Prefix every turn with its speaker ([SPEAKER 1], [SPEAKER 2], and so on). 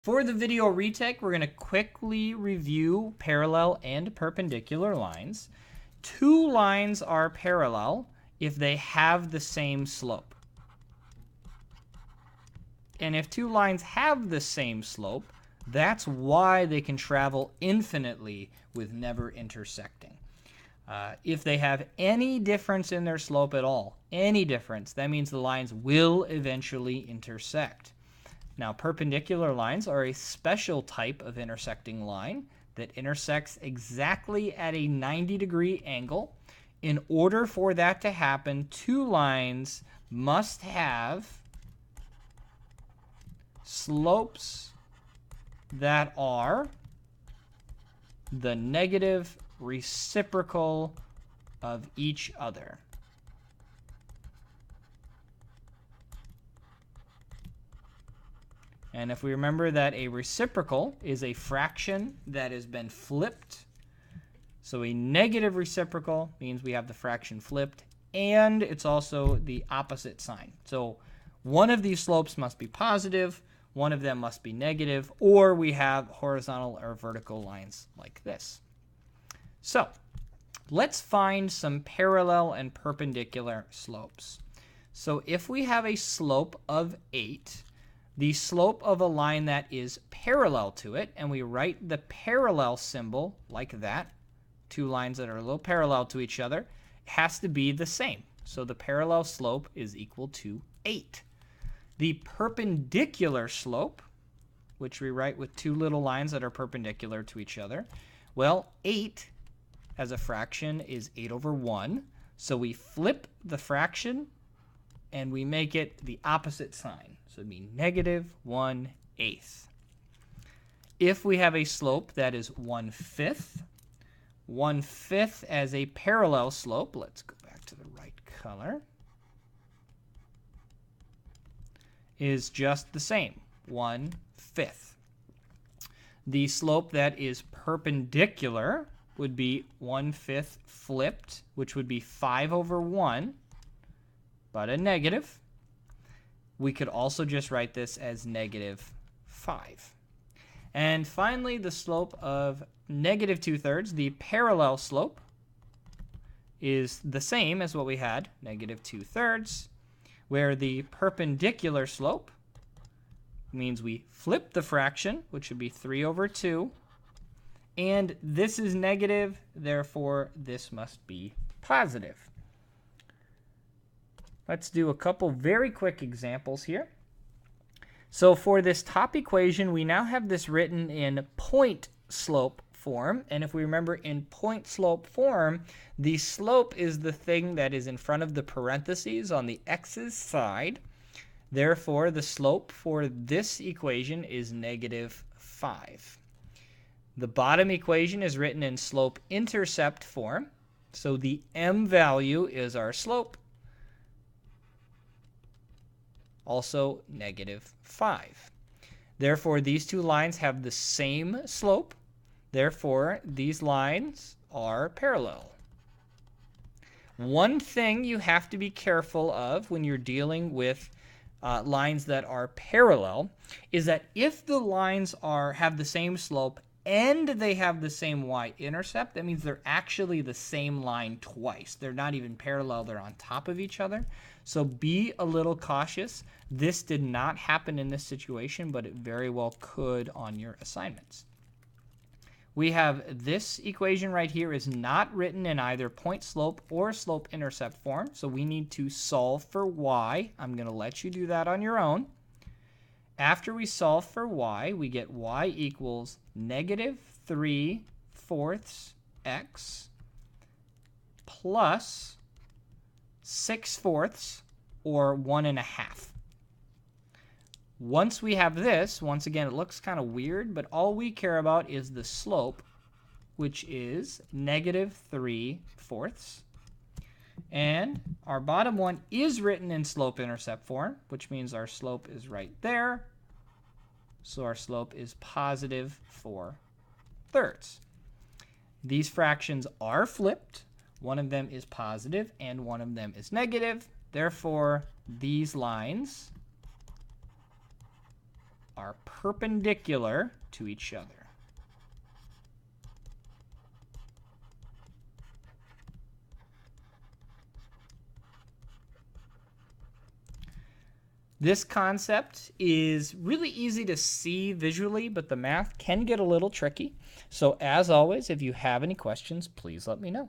[SPEAKER 1] For the video retake, we're going to quickly review parallel and perpendicular lines. Two lines are parallel if they have the same slope. And if two lines have the same slope, that's why they can travel infinitely with never intersecting. If they have any difference in their slope at all, any difference, that means the lines will eventually intersect. Now, perpendicular lines are a special type of intersecting line that intersects exactly at a 90-degree angle. In order for that to happen, two lines must have slopes that are the negative reciprocal of each other. And if we remember that a reciprocal is a fraction that has been flipped, so a negative reciprocal means we have the fraction flipped, and it's also the opposite sign. So one of these slopes must be positive, one of them must be negative, or we have horizontal or vertical lines like this. So let's find some parallel and perpendicular slopes. So if we have a slope of 8, the slope of a line that is parallel to it, and we write the parallel symbol like that, two lines that are a little parallel to each other, has to be the same. So the parallel slope is equal to 8. The perpendicular slope, which we write with two little lines that are perpendicular to each other, well, 8 as a fraction is 8 over 1. So we flip the fraction and we make it the opposite sign. So it'd be negative 1/8. If we have a slope that is 1/5, 1/5 as a parallel slope, let's go back to the right color, is just the same, 1/5. The slope that is perpendicular would be 1/5 flipped, which would be 5 over 1, but a negative. We could also just write this as negative 5. And finally, the slope of negative 2/3, the parallel slope, is the same as what we had, negative 2/3, where the perpendicular slope means we flip the fraction, which would be 3 over 2, and this is negative, therefore this must be positive. Let's do a couple very quick examples here. So for this top equation, we now have this written in point slope form. And if we remember, in point slope form, the slope is the thing that is in front of the parentheses on the x's side. Therefore, the slope for this equation is negative 5. The bottom equation is written in slope-intercept form. So the m value is our slope, also negative 5. Therefore, these two lines have the same slope. Therefore, these lines are parallel. One thing you have to be careful of when you're dealing with lines that are parallel is that if the lines have the same slope and they have the same y-intercept, that means they're actually the same line twice. They're not even parallel, they're on top of each other. So be a little cautious. This did not happen in this situation, but it very well could on your assignments. We have this equation right here is not written in either point slope or slope intercept form, so we need to solve for y. I'm going to let you do that on your own. After we solve for y, we get y equals negative 3/4 x plus 6/4, or 1.5. Once we have this, once again, it looks kind of weird, but all we care about is the slope, which is negative 3/4. And our bottom one is written in slope-intercept form, which means our slope is right there. So our slope is positive 4/3. These fractions are flipped. One of them is positive and one of them is negative. Therefore, these lines are perpendicular to each other. This concept is really easy to see visually, but the math can get a little tricky. So as always, if you have any questions, please let me know.